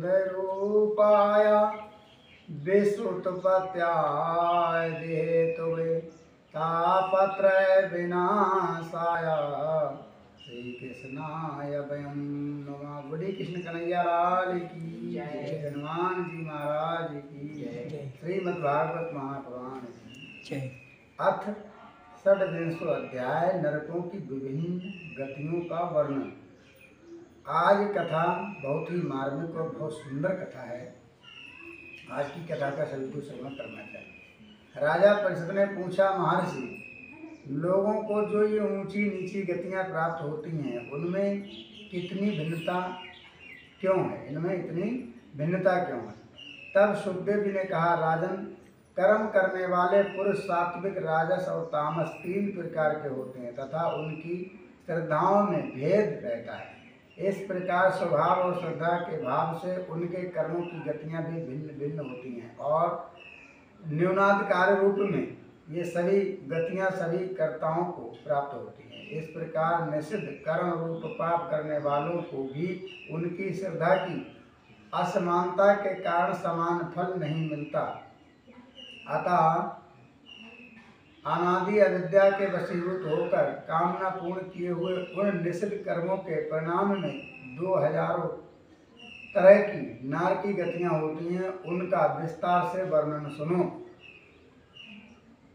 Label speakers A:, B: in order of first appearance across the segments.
A: रूपाय विश्रुतपत्याय देहेतुवे तापत्रय विनाशाय श्री कृष्णाय वयं नमः। बुढ़ी कृष्ण कन्हैया लाल की जय। हनुमान जी महाराज की जय। श्रीमद्भागवत महापुराण की जय। अथ षड्विंशो अध्याय नरकों की विभिन्न गतियों का वर्णन। आज कथा बहुत ही मार्मिक और बहुत सुंदर कथा है। आज की कथा का सभी को श्रवण करना चाहिए। राजा परिषद ने पूछा, महर्षि, लोगों को जो ये ऊंची नीची गतियां प्राप्त होती हैं उनमें कितनी भिन्नता क्यों है? इनमें इतनी भिन्नता क्यों है? तब सुखदेव जी ने कहा, राजन, कर्म करने वाले पुरुष सात्विक, राजस और तामस 3 प्रकार के होते हैं तथा उनकी श्रद्धाओं में भेद रहता है। इस प्रकार स्वभाव और श्रद्धा के भाव से उनके कर्मों की गतियां भी भिन्न भिन्न होती हैं और न्यूनाधिकार रूप में ये सभी गतियां सभी कर्ताओं को प्राप्त होती हैं। इस प्रकार निषिद्ध कर्म रूप पाप करने वालों को भी उनकी श्रद्धा की असमानता के कारण समान फल नहीं मिलता। अतः अनादि अविद्या के वशीभूत होकर कामना पूर्ण किए हुए उन निषिद्ध कर्मों के परिणाम में 2000 तरह की नार की गतियां होती हैं। उनका विस्तार से वर्णन सुनो।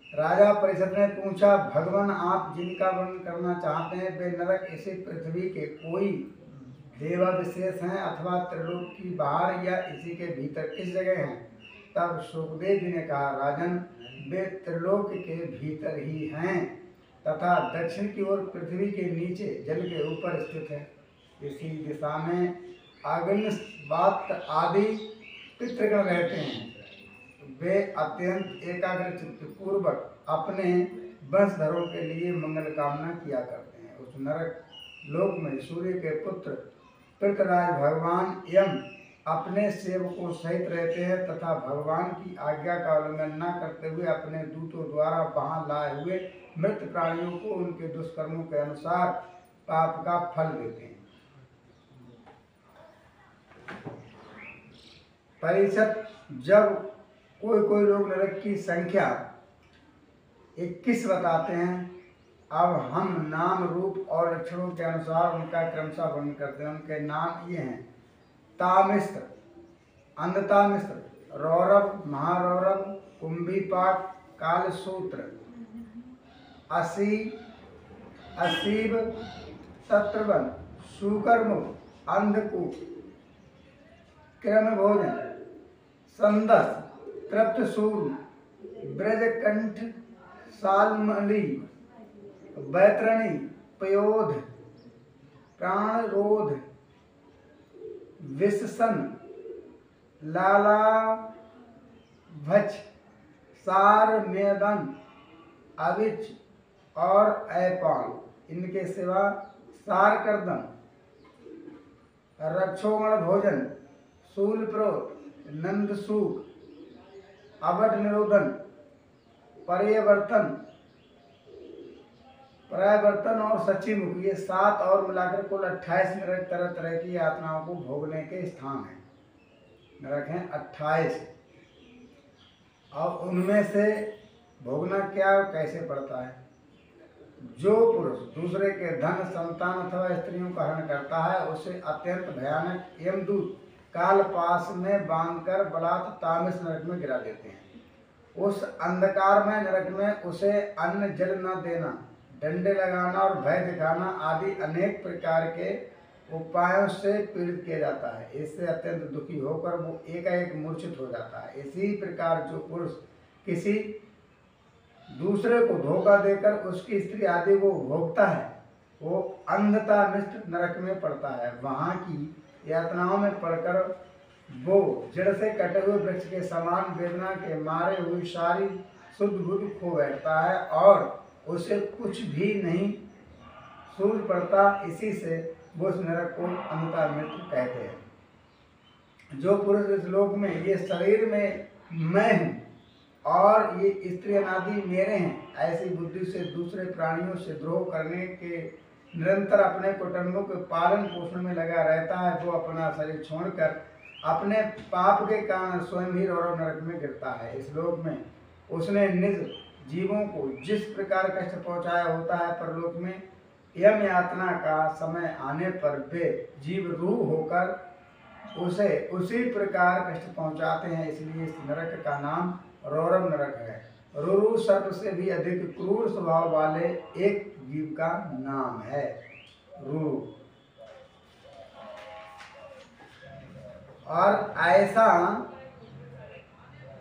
A: राजा परिषद ने पूछा, भगवान, आप जिनका वर्णन करना चाहते हैं वे नरक इसी पृथ्वी के कोई देवा विशेष हैं अथवा त्रिलोक की बाहर या इसी के भीतर किस जगह हैं? तब सुखदेव जी ने कहा, राजन, वे त्रिलोक के भीतर ही हैं तथा दक्षिण की ओर पृथ्वी के नीचे जल के ऊपर स्थित है। इसी दिशा में अग्निवात आदि पितृगण रहते हैं। वे अत्यंत एकाग्रचित्त पूर्वक अपने वंशधरों के लिए मंगल कामना किया करते हैं। उस नरक लोक में सूर्य के पुत्र पृथ्वीराज भगवान यम अपने सेवकों सहित रहते हैं तथा भगवान की आज्ञा का उल्लंघन न करते हुए अपने दूतों द्वारा वहां लाए हुए मृत प्राणियों को उनके दुष्कर्मों के अनुसार पाप का फल देते हैं। परिषद, जब कोई लोग नरक की संख्या 21 बताते हैं। अब हम नाम, रूप और लक्षणों के अनुसार उनका क्रमशः वर्णन करते हैं। उनके नाम ये हैं: तामिस्त्र, अंधतामिस्त्र, रौरव, महारौरव, कुंभीपाक, कालसूत्र, असीब, शत्रुघ्न, शुकरमुख, अंधकूप, क्रमभोजन, संदस, तृप्तशूल, ब्रजकंठ, सालमली, बैतरणी, पयोध, प्राणरोध, विषसन, लालाभच, सार मेदन, अविच और ऐपाल। इनके सिवा सारकर्दम, रक्षोगण भोजन, शूलप्रोत, नंदसूक, अवध निरोधन, परायवर्तन और सच्चीमुख, ये 7 और मिलाकर कुल 28 नरक तरह तरह की यातनाओं को भोगने के स्थान हैं। नरक हैं 28। अब उनमें से भोगना क्या और कैसे पड़ता है? जो पुरुष दूसरे के धन, संतान अथवा स्त्रियों का हरण करता है उसे अत्यंत भयानक यमदूत कालपाश में बांधकर बलात् तामिस नरक में गिरा देते हैं। उस अंधकारमय नरक में उसे अन्न जल न देना, डंडे लगाना और भय दिखाना आदि अनेक प्रकार के उपायों से पीड़ित किया जाता है। इससे अत्यंत दुखी होकर वो एकाएक मूर्छित हो जाता है। इसी प्रकार जो पुरुष किसी दूसरे को धोखा देकर उसकी स्त्री आदि को भोगता है वो अंधतामिष्ट नरक में पड़ता है। वहाँ की यातनाओं में पड़कर वो जड़ से कटे हुए वृक्ष के समान वेदना के मारे हुई सारी शुद्ध बुद्धि खो बैठता है और उसे कुछ भी नहीं सूझ पड़ता। इसी से वो उस नरक को अंधतामिष्ट कहते हैं। जो पुरुष इस लोक में ये शरीर में मैं हूँ और ये स्त्री अनादि मेरे हैं ऐसी बुद्धि से दूसरे प्राणियों से द्रोह करने के निरंतर अपने कुटुंबों के पालन पोषण में लगा रहता है, वो अपना शरीर छोड़कर अपने पाप के कारण स्वयं ही रौरव नरक में गिरता है। इस लोक में उसने निज जीवों को जिस प्रकार कष्ट पहुंचाया होता है, परलोक में यम यातना का समय आने पर वे जीव रूह होकर उसे उसी प्रकार कष्ट पहुंचाते हैं। इसलिए इस नरक का नाम रौरव नरक है। रुरु सर्प से भी अधिक क्रूर स्वभाव वाले एक जीव का नाम है रुरु। और ऐसा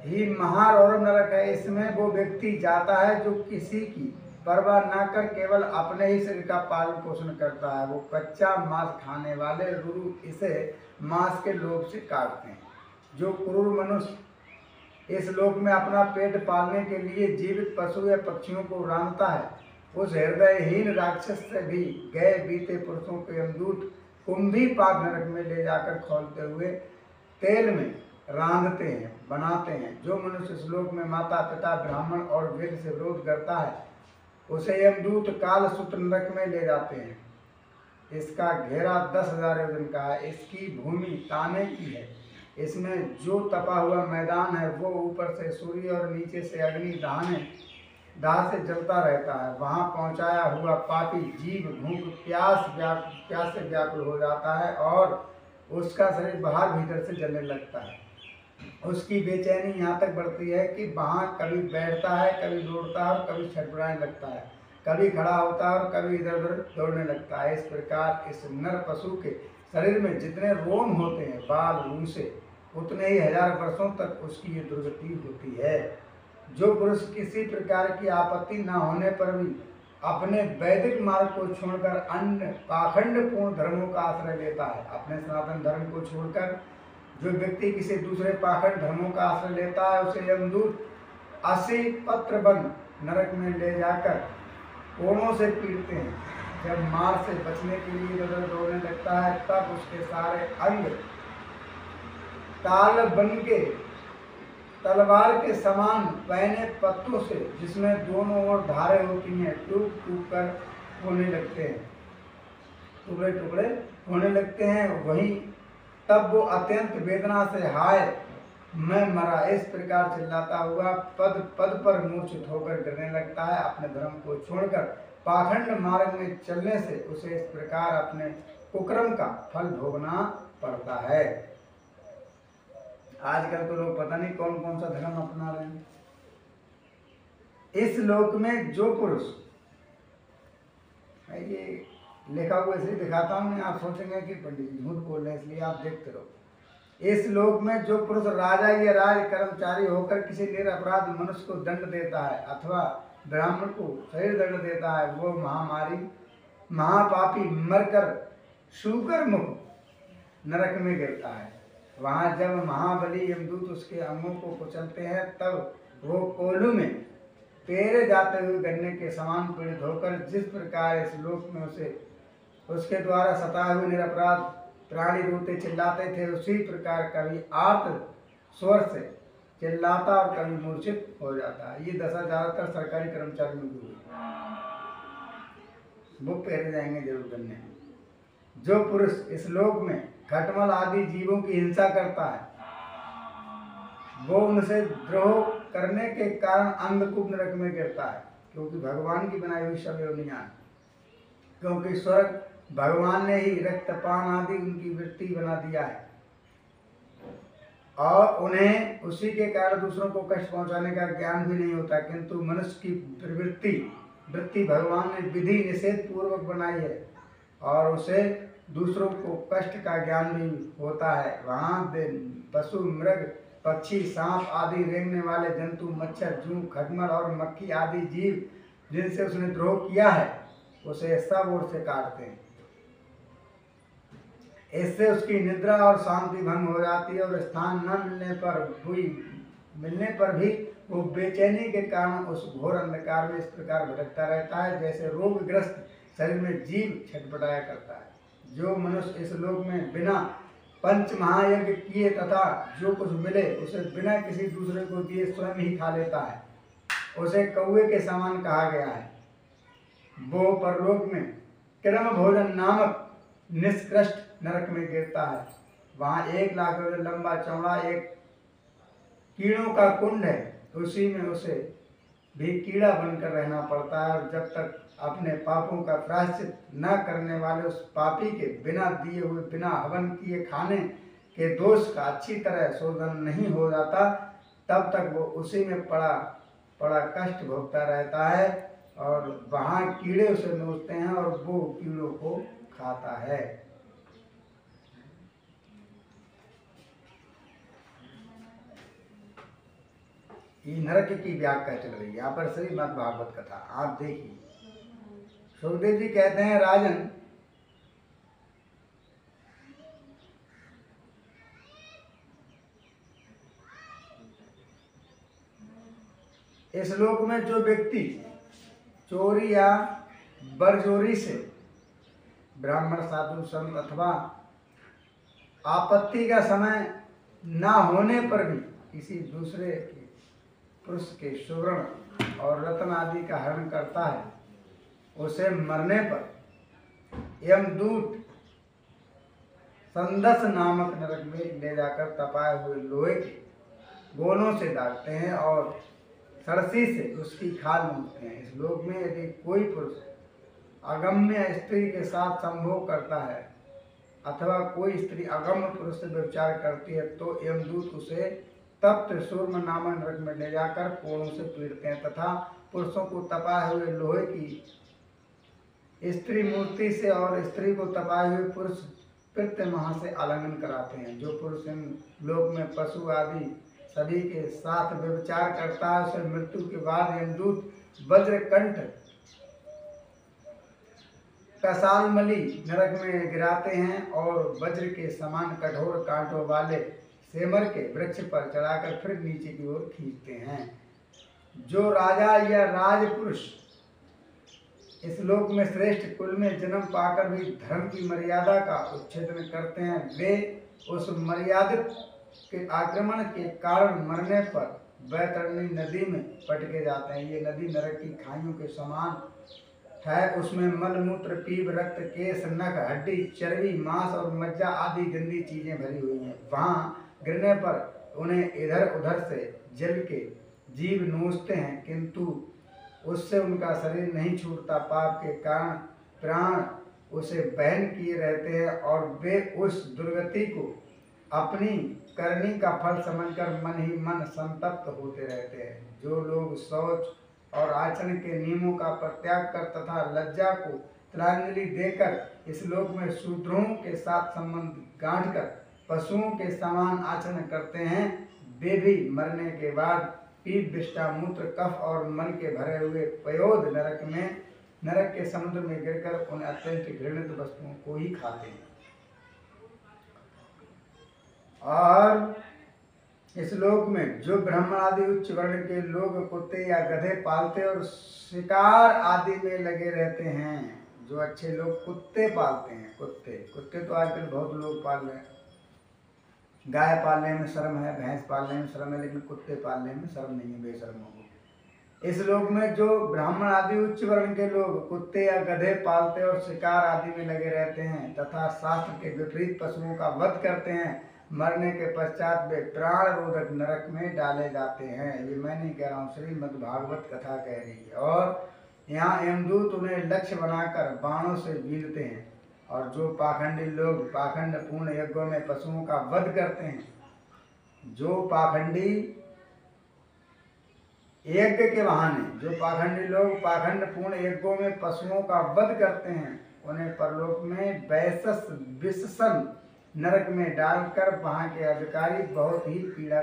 A: ही महारौरव नरक है। इसमें वो व्यक्ति जाता है जो किसी की परवाह न कर केवल अपने ही शरीर का पालन पोषण करता है। वो कच्चा मांस खाने वाले रुरु इसे मांस के लोभ से काटते हैं। जो क्रूर मनुष्य इस लोक में अपना पेट पालने के लिए जीवित पशु या पक्षियों को रांधता है, उस हृदयहीन राक्षस से भी गए बीते पुरुषों के यमदूत कुंभी पाक नरक में ले जाकर खोलते हुए तेल में रांधते हैं, बनाते हैं। जो मनुष्य इस लोक में माता पिता ब्राह्मण और वेद से विरोध करता है, उसे यमदूत काल सूत्र नरक में ले जाते हैं। इसका घेरा 10,000 योजन का है। इसकी भूमि ताने की है। इसमें जो तपा हुआ मैदान है वो ऊपर से सूर्य और नीचे से अग्नि दाह से जलता रहता है। वहाँ पहुँचाया हुआ पापी जीव भूख प्यास से व्याकुल हो जाता है और उसका शरीर बाहर भीतर से जलने लगता है। उसकी बेचैनी यहाँ तक बढ़ती है कि वहाँ कभी बैठता है, कभी दौड़ता है और कभी छटपटाने लगता है, कभी खड़ा होता है और कभी इधर उधर दौड़ने लगता है। इस प्रकार इस नर पशु के शरीर में जितने रोम होते हैं, बाल रूसे, उतने ही 1000 वर्षों तक उसकी ये दुर्गति होती है। जो पुरुष किसी प्रकार की आपत्ति न होने पर भी अपने वैदिक मार्ग को छोड़कर अन्य पाखंडपूर्ण धर्मों का आश्रय लेता है, अपने सनातन धर्म को छोड़कर जो व्यक्ति किसी दूसरे पाखंड धर्मों का आश्रय लेता है, उसे यमदूत 80 पत्र बंद नरक में ले जाकर कोड़ों से पीटते हैं। जब मार से बचने के लिए इधर दौड़ने लगता है, तब उसके सारे अंग ताल बन के तलवार के समान पहने पत्तों से, जिसमें दोनों ओर धारें होती हैं, टूट टूट कर होने लगते हैं, टुकड़े टुकड़े होने लगते हैं। वहीं तब वो अत्यंत वेदना से हाय मैं मरा इस प्रकार चिल्लाता हुआ पद पद पर मूर्छित होकर गिरने लगता है। अपने धर्म को छोड़कर पाखंड मार्ग में चलने से उसे इस प्रकार अपने कुकर्म का फल भोगना पड़ता है। आजकल तो लोग पता नहीं कौन कौन सा धर्म अपना रहे हैं। इस लोक में जो पुरुष, ये लिखा हुआ इसलिए दिखाता हूँ, आप सोचेंगे कि पंडित जी झूठ बोल रहे हैं, इसलिए आप देखते रहो। इस लोक में जो पुरुष राजा या राज कर्मचारी होकर किसी निरपराध मनुष्य को दंड देता है अथवा ब्राह्मण को शरीर दंड देता है, वो महापापी मरकर शूकर मुख नरक में गिरता है। वहाँ जब महाबली यमदूत उसके अंगों को कुचलते हैं, तब वो कोल्हू में पेरे जाते हुए गन्ने के समान पीड़ित होकर जिस प्रकार इस लोक में उसके द्वारा सताए हुए निरपराध प्राणी रोते चिल्लाते थे, उसी प्रकार कभी आर्त स्वर से चिल्लाता और कभी मूर्छित हो जाता है। ये दशा ज्यादातर सरकारी कर्मचारियों की हुई, वो पेरे जाएंगे जरूर गन्ने। जो पुरुष इस लोक में खटमल आदि जीवों की हिंसा करता है, वो उनसे द्रोह करने के कारण अंधकूप नरक में गिरता है, क्योंकि भगवान की बनाई हुई सब योनियां, क्योंकि स्वर्ग भगवान ने ही रक्तपान आदि उनकी वृत्ति बना दिया है और उन्हें उसी के कारण दूसरों को कष्ट पहुंचाने का ज्ञान भी नहीं होता। किंतु मनुष्य की वृत्ति भगवान ने विधि निषेध पूर्वक बनाई है और उसे दूसरों को कष्ट का ज्ञान भी होता है। वहाँ पशु मृग पक्षी सांप आदि रेंगने वाले जंतु मच्छर जूं खटमल और मक्खी आदि जीव जिनसे उसने द्रोह किया है, उसे सब ओर से काटते हैं। इससे उसकी निद्रा और शांति भंग हो जाती है और स्थान न मिलने पर भी वो बेचैनी के कारण उस घोर अंधकार में इस प्रकार भटकता रहता है, जैसे रोगग्रस्त शरीर में जीव छटपटाया करता है। जो मनुष्य इस लोक में बिना पंच महायज्ञ किए तथा जो कुछ मिले उसे बिना किसी दूसरे को दिए स्वयं ही खा लेता है, उसे कौवे के समान कहा गया है। वो परलोक में क्रम भोजन नामक निष्कृष्ट नरक में गिरता है। वहाँ 1 लाख लंबा चौड़ा एक कीड़ों का कुंड है, उसी में उसे भी कीड़ा बनकर रहना पड़ता है। और जब तक अपने पापों का प्रायश्चित न करने वाले उस पापी के बिना दिए हुए, बिना हवन किए खाने के दोष का अच्छी तरह शोधन नहीं हो जाता, तब तक वो उसी में पड़ा कष्ट भोगता रहता है। और वहाँ कीड़े उसे नोचते हैं और वो कीड़ों को खाता है। ये नरक की व्याख्या चल रही है यहाँ पर श्रीमद् भागवत कथा। आप देखिए, सुखदेव जी कहते हैं, राजन, इस लोक में जो व्यक्ति चोरी या बरजोरी से ब्राह्मण, साधु, संत अथवा आपत्ति का समय न होने पर भी किसी दूसरे पुरुष के सुवर्ण और रत्न आदि का हरण करता है, उसे मरने पर यमदूत संदस नामक नरक में ले जाकर तपाए हुए लोहे के गोलों से दागते हैं और सरसी से उसकी खाल मूंदते हैं। इस लोक में यदि कोई पुरुष अगम्य स्त्री के साथ संभोग करता है अथवा कोई स्त्री अगम्य पुरुष से व्यभिचार करती है, तो यमदूत उसे तप्त सूर्म नामक नरक में ले जाकर कोड़ों से पीड़ते हैं तथा पुरुषों को तपाए हुए लोहे की स्त्री मूर्ति से और स्त्री को तपाए हुए पुरुष प्रत्यमह से आलिंगन कराते हैं। जो पुरुष इन लोक में पशु आदि सभी के साथ व्यभिचार करता है, उसे मृत्यु के बाद यमदूत वज्रकंठ कसालमली नरक में गिराते हैं और वज्र के समान कठोर कांटों वाले सेमर के वृक्ष पर चढ़ाकर फिर नीचे की ओर खींचते हैं। जो राजा या राजपुरुष इस लोक में श्रेष्ठ कुल में जन्म पाकर भी धर्म की मर्यादा का उच्छेदन करते हैं, वे उस मर्यादित के आक्रमण के कारण मरने पर वैतरणी नदी में पटके जाते हैं। ये नदी नरक की खाइयों के समान है। उसमें मल, मूत्र, पीप, रक्त, केश, नख, हड्डी, चर्बी, मांस और मज्जा आदि गंदी चीजें भरी हुई हैं। वहाँ गिरने पर उन्हें इधर उधर से जल के जीव नोचते हैं, किंतु उससे उनका शरीर नहीं छूटता। पाप के कारण प्राण उसे बहन किए रहते हैं और वे उस दुर्गति को अपनी करनी का फल समझकर मन ही मन संतप्त होते रहते हैं। जो लोग शौच और आचरण के नियमों का परित्याग कर तथा लज्जा को तिलांजलि देकर इस लोक में शूद्रों के साथ संबंध गांठकर पशुओं के समान आचरण करते हैं, वे भी मरने के बाद पीप, विष्ठा, मूत्र, कफ और मल के भरे हुए पयोद नरक के समुद्र में गिरकर उन अत्यंत घृणित वस्तुओं को ही खाते हैं। और इस लोक में जो ब्राह्मण आदि उच्च वर्ण के लोग कुत्ते या गधे पालते और शिकार आदि में लगे रहते हैं, जो अच्छे लोग कुत्ते पालते हैं, कुत्ते तो आजकल बहुत लोग पाल रहे हैं। गाय पालने में शर्म है, भैंस पालने में शर्म है, लेकिन कुत्ते पालने में शर्म नहीं है, बेशर्म हो। इस लोक में जो ब्राह्मण आदि उच्च वर्ण के लोग कुत्ते या गधे पालते और शिकार आदि में लगे रहते हैं तथा शास्त्र के विपरीत पशुओं का वध करते हैं, मरने के पश्चात वे प्राण रोधक नरक में डाले जाते हैं। ये मैं नहीं कह रहा हूँ, श्रीमद् भागवत कथा कह रही है। और यहाँ यमदूत उन्हें लक्ष्य बनाकर बाणों से बीनते हैं। और जो पाखंडी लोग पाखंड पूर्ण यज्ञों में पशुओं का वध करते हैं, जो पाखंडी यज्ञ के बहाने जो पाखंडी लोग पाखंड पूर्ण यज्ञों में पशुओं का वध करते हैं, उन्हें परलोक में वैसस विषसन नरक में डालकर वहां के अधिकारी बहुत ही पीड़ा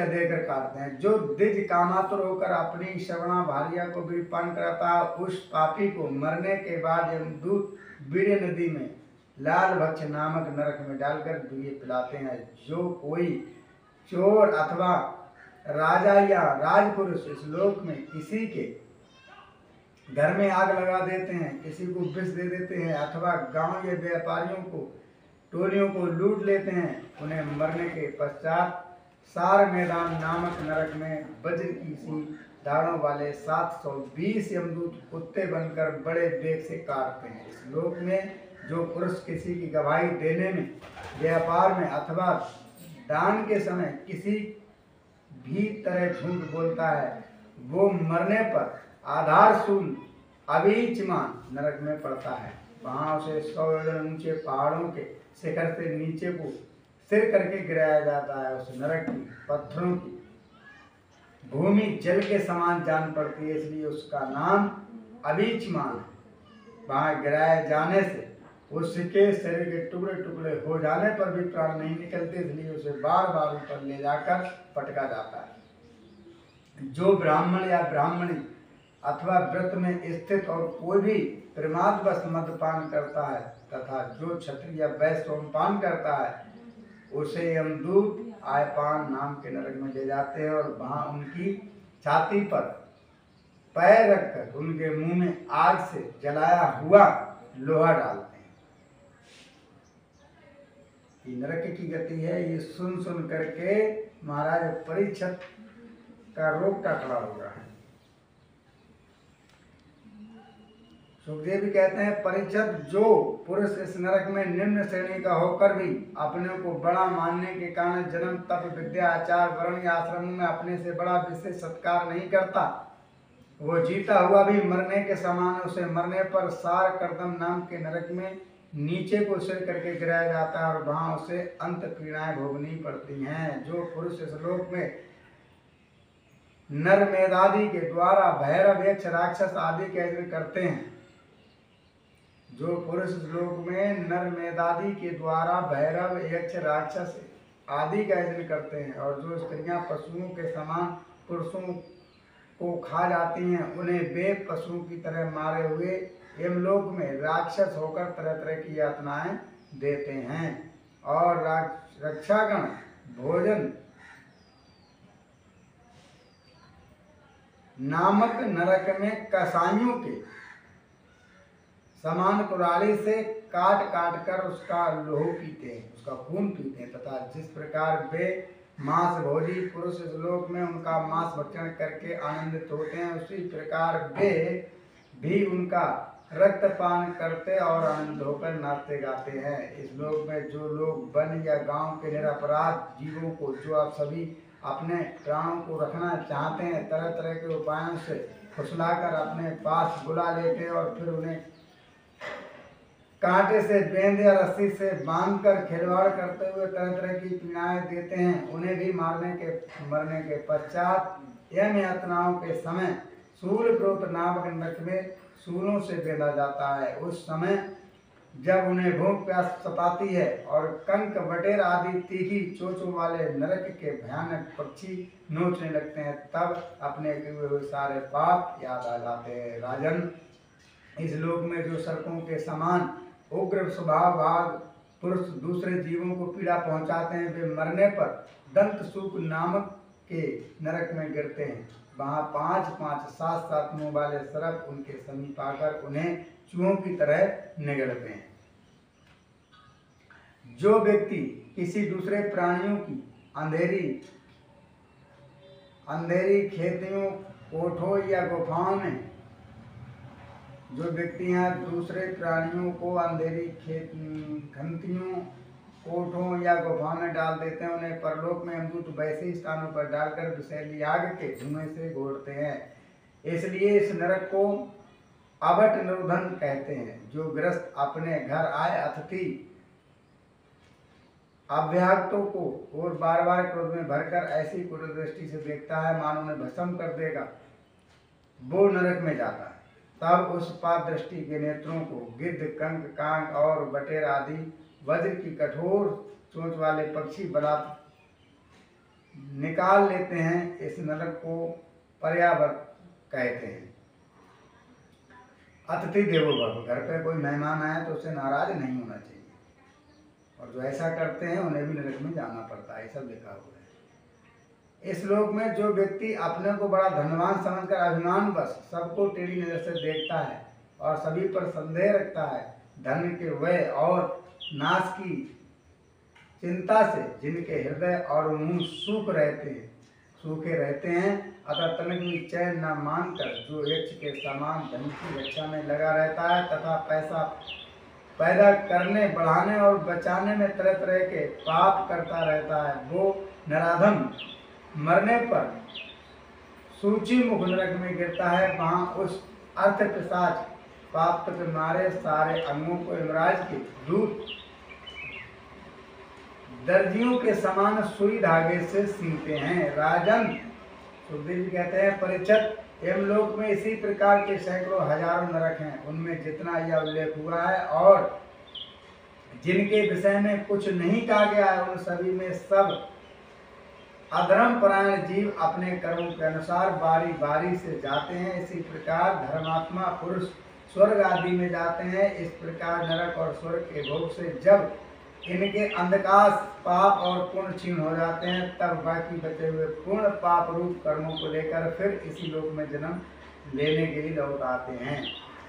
A: देकर काटते हैं। जो द्विज कामातुर होकर अपनी श्रवणा भार्या को भी पान कराता है, उस पापी को मरने के बाद यमदूत वीर्य नदी में लाल भक्ष नामक नरक में डालकर दुए पिलाते हैं। जो कोई चोर अथवा राजा या राजपुरुष इस लोक में किसी के घर में आग लगा देते हैं, किसी को विष दे देते हैं अथवा गांव या व्यापारियों को टोलियों को लूट लेते हैं, उन्हें मरने के पश्चात सार मैदान नामक नरक में वज्र की सी दाढ़ों वाले 720 यमदूत कुत्ते बनकर बड़े वेग से काटते हैं। इस लोक में जो पुरुष किसी की गवाही देने में, व्यापार में अथवा दान के समय किसी भी तरह झूठ बोलता है, वो मरने पर आधार शून्य अवीचमान नरक में पड़ता है। वहां उसे 100 योजन ऊंचे पहाड़ों के शिखर से नीचे को सिर करके गिराया जाता है। उस नरक की पत्थरों की भूमि जल के समान जान पड़ती है, इसलिए उसका नाम अवीचमान है। वहां गिराए जाने से उसके शरीर के टुकड़े टुकड़े हो जाने पर भी प्राण नहीं निकलते, इसलिए उसे बार बार ऊपर ले जाकर पटका जाता है। जो ब्राह्मण या ब्राह्मणी अथवा व्रत में स्थित और कोई भी प्रमादवश मद्यपान करता है तथा जो क्षत्रिय या वैश्य सोमपान करता है, उसे यमदूत आयपान नाम के नरक में ले जाते हैं और वहां उनकी छाती पर पैर रखकर उनके मुंह में आग से जलाया हुआ लोहा डालते हैं। ये नरक की गति है। ये सुन सुन करके महाराज परीक्षित का रोगटा खड़ा हो रहा है। सुखदेव भी कहते हैं, परीक्षित, जो पुरुष इस नरक में निम्न श्रेणी का होकर भी अपने को बड़ा मानने के कारण जन्म तप विद्या आचार वर्ण या आश्रमों में अपने से बड़ा विशेष सत्कार नहीं करता, वो जीता हुआ भी मरने के समान, उसे मरने पर सार कर्दम नाम के नरक में नीचे को सिर करके गिराया जाता है और वहां उसे अंत पीड़ाएं भोगनी पड़ती हैं। जो पुरुष इस लोक में नर मेधादि के द्वारा भैरव यक्ष राक्षस आदि का यज्ञ करते हैं, जो पुरुष लोक में नर मेधादि के द्वारा भैरव यक्ष राक्षस आदि का यज्ञ करते हैं और जो स्त्रियां पशुओं के समान पुरुषों को खा जाती हैं, उन्हें वे पशुओं की तरह मारे हुए यमलोक में राक्षस होकर तरह तरह की यातनाएं देते हैं। और रक्षागण भोजन नामक नरक में कसाईयों के समान कुराली से काट काट कर उसका लोहू पीते हैं, उसका खून पीते हैं, तथा जिस प्रकार वे मांस भोजी पुरुष इस लोक में उनका मांस भक्षण करके आनंदित होते हैं, उसी प्रकार वे भी उनका रक्तपान करते और आनंद होकर नाचते गाते हैं। इस लोक में जो लोग वन या गांव के निरपराध जीवों को, जो आप सभी अपने प्राणों को रखना चाहते हैं, तरह तरह के उपायों से फुसलाकर अपने पास बुला लेते हैं और फिर उन्हें कांटे से बेंध या रस्सी से बांधकर खिलवाड़ करते हुए तरह तरह की पीड़ाएं देते हैं। उन्हें भी मरने के पश्चात यम यातनाओं के समय शूल प्रोत नामक नरक में शूलों से बेधा जाता है। उस समय जब उन्हें भूख प्यास सताती है और कंक बटेर आदि तीखी चोंचों वाले नरक के भयानक पक्षी नोचने लगते हैं, तब अपने किए हुए सारे पाप याद आ जाते हैं। राजन, इस लोक में जो सर्पों के समान उग्र स्वभाव भाग पुरुष दूसरे जीवों को पीड़ा पहुंचाते हैं, वे मरने पर दंत सूक नामक के नरक में गिरते हैं। वहां 5-5 7-7 मुंह वाले सर्प उनके समीप आकर उन्हें चूहों की तरह निगलते हैं। जो व्यक्ति किसी दूसरे प्राणियों की अंधेरी खेतियों, कोठों या गुफाओं में, जो व्यक्तियां दूसरे प्राणियों को अंधेरी खंतियों, कोठों या गुफाओं में डाल देते हैं, उन्हें परलोक में यमदूत वैसे ही स्थानों पर डालकर विषैली आग के धुएं से घोरते हैं। इसलिए इस नरक को अवट निरोधन कहते हैं। जो गृहस्थ अपने घर आए अतिथि अभ्यागतों को और बार बार क्रोध में भरकर ऐसी क्रूर दृष्टि से देखता है मानो उन्हें भस्म कर देगा, वो नरक में जाता है। तब उस पाप दृष्टि के नेत्रों को गिद्ध, कंक, कांग और बटेर आदि वज्र की कठोर चोंच वाले पक्षी बलात् निकाल लेते हैं। इस नरक को पर्यावर्त कहते हैं। अतिथि देवो भव, घर पे कोई मेहमान आया तो उससे नाराज नहीं होना चाहिए, और जो ऐसा करते हैं उन्हें भी नरक में जाना पड़ता है, ऐसा लिखा हुआ है। इस लोक में जो व्यक्ति अपने को बड़ा धनवान समझकर अभिमान बस सबको टेढ़ी नजर से देखता है और सभी पर संदेह रखता है, धन के व्यय और नाश की चिंता से जिनके हृदय और मुंह सूखे रहते हैं, अतः तनिक भी चैन न मानकर जो यक्ष के समान धन की रक्षा में लगा रहता है तथा पैसा पैदा करने, बढ़ाने और बचाने में तरह तरह के पाप करता रहता है। वो नराधम मरने पर सूची मुख नरक में गिरता है। वहां उस अर्थ पिशाच पाप के मारे सारे अंगों को यमराज के दूत दर्जियों के समान सुई धागे से सीते हैं। राजन सुखदेव जी कहते हैं, परीक्षित, यमलोक में इसी प्रकार के सैकड़ों हजारों नरक हैं। उनमें जितना यह उल्लेख हुआ है और जिनके विषय में कुछ नहीं कहा गया है, उन सभी में सब अधर्म परायण जीव अपने कर्मों के अनुसार बारी बारी से जाते हैं। इसी प्रकार धर्मात्मा पुरुष स्वर्ग आदि में जाते हैं। इस प्रकार नरक और स्वर्ग के भोग से जब इनके अंधकार पाप और पुण्य क्षीण हो जाते हैं, तब बाकी बचे हुए पूर्ण पाप रूप कर्मों को लेकर फिर इसी लोक में जन्म लेने के लिए लौट आते हैं।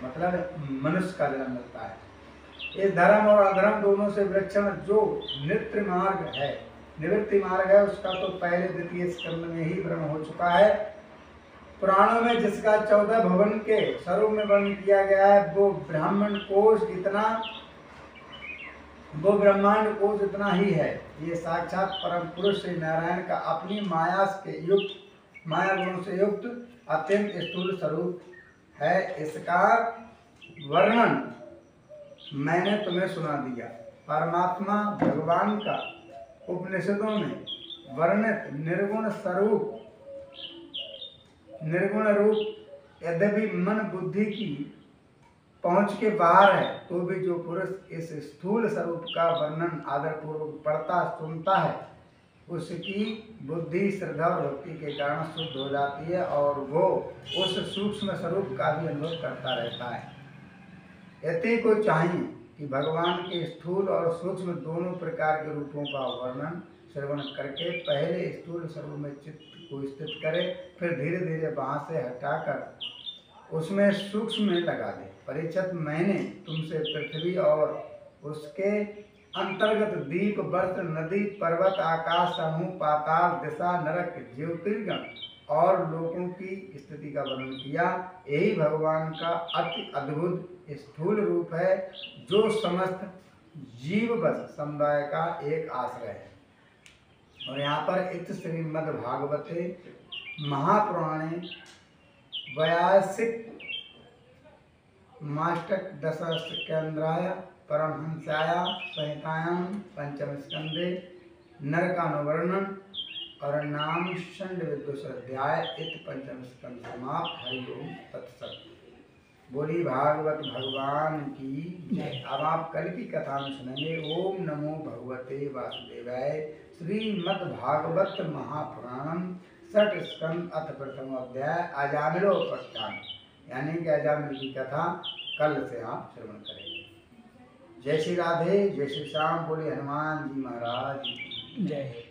A: मतलब मनुष्य का जन्म मिलता है। इस धर्म और अधर्म दोनों से विलक्षण जो निवृत्ति मार्ग है, उसका तो पहले द्वितीय स्कंद में ही वर्णन हो चुका है। पुराणों में जिसका 14 भवन के स्वरूप में वर्णन किया गया है, वो ब्रह्मांड कोश इतना ही है। ये साक्षात परम पुरुष श्री नारायण का अपनी माया गुणों से युक्त अत्यंत स्थूल स्वरूप है। इसका वर्णन मैंने तुम्हें सुना दिया। परमात्मा भगवान का उपनिषदों में वर्णित निर्गुण रूप यद्यपि मन बुद्धि की पहुंच के बाहर है, तो भी जो पुरुष इस स्थूल स्वरूप का वर्णन आदरपूर्वक पढ़ता सुनता है, उसकी बुद्धि श्रद्धा और भक्ति के कारण शुद्ध हो जाती है और वो उस सूक्ष्म स्वरूप का भी अनुभव करता रहता है। यदि को चाहिए कि भगवान के स्थूल और सूक्ष्म दोनों प्रकार के रूपों का वर्णन श्रवण करके पहले स्थूल स्वरूप में चित्त को स्थित करे, फिर धीरे धीरे वहां से हटाकर उसमें सूक्ष्म में लगा दे। परीक्षित, मैंने तुमसे पृथ्वी और उसके अंतर्गत दीप, वर्ष, नदी, पर्वत, आकाश, समूह, पाताल, दिशा, नरक, ज्योतिर्गण और लोगों की स्थिति का वर्णन किया। यही भगवान का अति अद्भुत स्थूल रूप है, जो समस्त जीववत समुदाय का एक आश्रय है। और यहाँ पर इत श्रीमद्भागवते महापुराणे वैयासिक माष्टक दशस्कंद्राय परमहंसाया संहितायां पंचम स्कंदे नरकानुवर्णन और नाम षंड विदुष अध्याय इत पंचम स्कंद समाप्त। हरि ओम तत्सत। बोली भागवत भगवान की जय। अब आप कल की कथा में सुनेंगे। ओम नमो भगवते वासुदेवाय। श्रीमद्भागवत महापुराणम षट स्कंद अथ प्रथम अध्याय अजामिलोपाख्यान, यानी कि अजामिल की कथा कल से आप श्रवण करेंगे। जय श्री राधे, जय श्री श्याम। बोले हनुमान जी महाराज जय।